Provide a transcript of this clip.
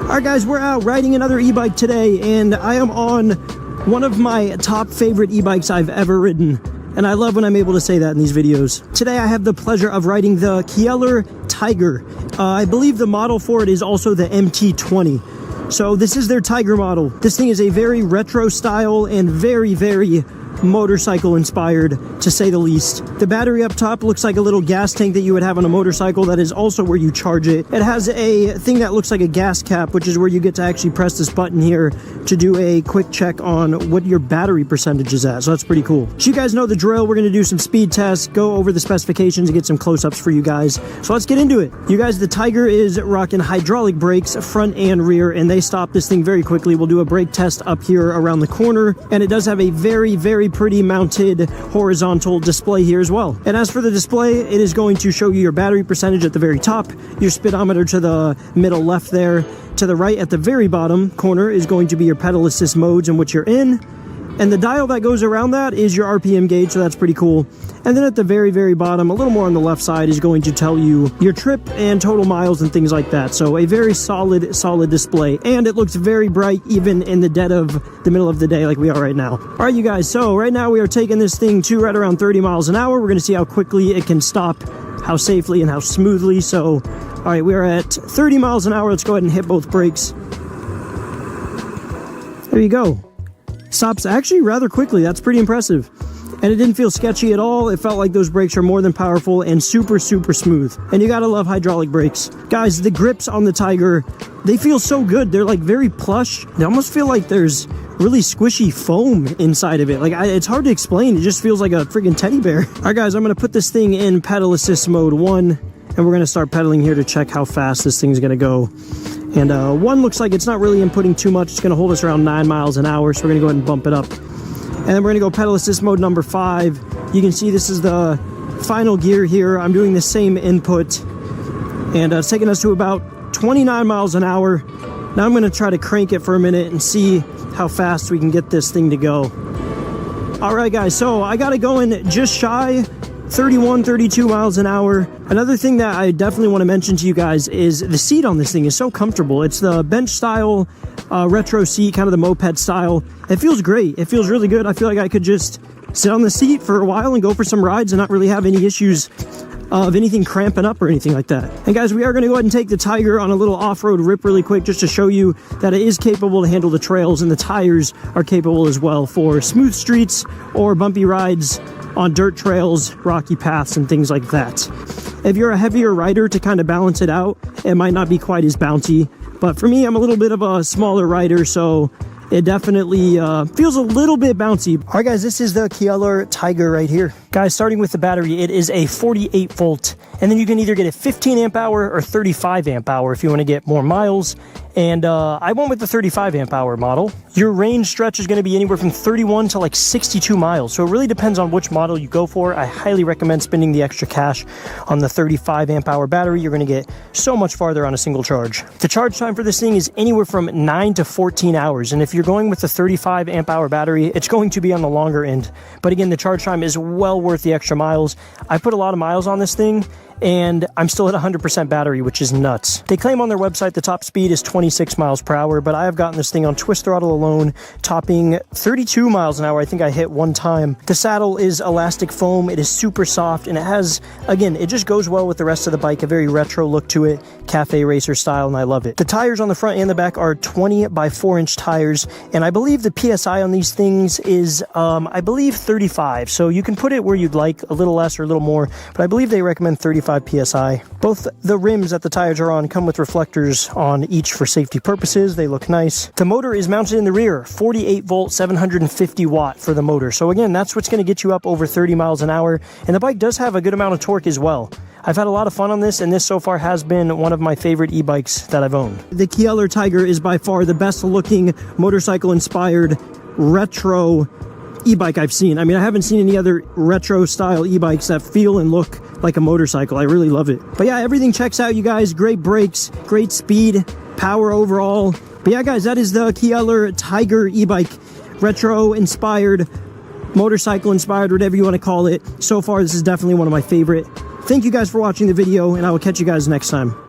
Alright guys, we're out riding another e-bike today, and I am on one of my top favorite e-bikes I've ever ridden. And I love when I'm able to say that in these videos. Today I have the pleasure of riding the Qiolor Tiger. I believe the model for it is also the MT20. So this is their Tiger model. This thing is a very retro style and very motorcycle inspired, to say the least. The battery up top looks like a little gas tank that you would have on a motorcycle. That is also where you charge it. It has a thing that looks like a gas cap, which is where you get to actually press this button here to do a quick check on what your battery percentage is at. So that's pretty cool. So you guys know the drill. We're going to do some speed tests, go over the specifications, and get some close-ups for you guys. So let's get into it. You guys, the Tiger is rocking hydraulic brakes, front and rear, and they stop this thing very quickly. We'll do a brake test up here around the corner, and it does have a very pretty mounted horizontal display here as well. And as for the display, it is going to show you your battery percentage at the very top, your speedometer to the middle left there. To the right at the very bottom corner is going to be your pedal assist modes in which you're in. And the dial that goes around that is your RPM gauge, so that's pretty cool. And then at the very bottom, a little more on the left side, is going to tell you your trip and total miles and things like that. So a very solid display. And it looks very bright even in the dead of the middle of the day like we are right now. All right, you guys, so right now we are taking this thing to right around 30 miles an hour. We're going to see how quickly it can stop, how safely and how smoothly. So, all right, we are at 30 miles an hour. Let's go ahead and hit both brakes. There you go. Stops actually rather quickly. That's pretty impressive. And it didn't feel sketchy at all. It felt like those brakes are more than powerful and super smooth. And you gotta love hydraulic brakes. Guys, the grips on the Tiger, they feel so good. They're like very plush. They almost feel like there's really squishy foam inside of it. Like, it's hard to explain. It just feels like a freaking teddy bear. All right, guys, I'm gonna put this thing in pedal assist mode 1, and we're gonna start pedaling here to check how fast this thing's gonna go. And 1 looks like it's not really inputting too much. It's going to hold us around 9 miles an hour, so we're going to go ahead and bump it up. And then we're going to go pedal assist mode number 5. You can see this is the final gear here. I'm doing the same input, and it's taking us to about 29 miles an hour. Now I'm going to try to crank it for a minute and see how fast we can get this thing to go. All right, guys, so I got it going just shy 32 miles an hour. Another thing that I definitely want to mention to you guys is the seat on this thing is so comfortable. It's the bench style retro seat, kind of the moped style. It feels great. It feels really good. I feel like I could just sit on the seat for a while and go for some rides and not really have any issues of anything cramping up or anything like that. And guys, we are going to go ahead and take the Tiger on a little off-road rip really quick, just to show you that it is capable to handle the trails, and the tires are capable as well for smooth streets or bumpy rides on dirt trails, rocky paths, and things like that. If you're a heavier rider, to kind of balance it out, it might not be quite as bouncy. But for me, I'm a little bit of a smaller rider, so it definitely feels a little bit bouncy. All right, guys, this is the Qiolor Tiger right here. Guys, starting with the battery, it is a 48 volt, and then you can either get a 15 amp hour or 35 amp hour if you want to get more miles. And I went with the 35 amp hour model. Your range stretch is going to be anywhere from 31 to like 62 miles. So it really depends on which model you go for. I highly recommend spending the extra cash on the 35 amp hour battery. You're going to get so much farther on a single charge. The charge time for this thing is anywhere from 9 to 14 hours. And if you're going with the 35 amp hour battery, it's going to be on the longer end. But again, the charge time is well worth the extra miles. I put a lot of miles on this thing, and I'm still at 100% battery, which is nuts. They claim on their website the top speed is 26 miles per hour, but I have gotten this thing on twist throttle alone, topping 32 miles an hour. I think I hit one time. The saddle is elastic foam. It is super soft, and it has, again, it just goes well with the rest of the bike, a very retro look to it, cafe racer style, and I love it. The tires on the front and the back are 20 by 4-inch tires, and I believe the PSI on these things is, I believe 35, so you can put it where you'd like, a little less or a little more, but I believe they recommend 35 PSI. Both the rims that the tires are on come with reflectors on each for safety purposes. They look nice. The motor is mounted in the rear, 48 volt, 750 watt for the motor. So again, that's what's going to get you up over 30 miles an hour. And the bike does have a good amount of torque as well. I've had a lot of fun on this, and this so far has been one of my favorite e-bikes that I've owned. The Qiolor Tiger is by far the best looking motorcycle inspired retro e-bike I've seen. I mean, I haven't seen any other retro style e-bikes that feel and look like a motorcycle. I really love it. But yeah, everything checks out, you guys. Great brakes, great speed, power overall. But yeah, guys, that is the Qiolor Tiger e-bike. Retro inspired, motorcycle inspired, whatever you want to call it. So far, this is definitely one of my favorite. Thank you guys for watching the video, and I will catch you guys next time.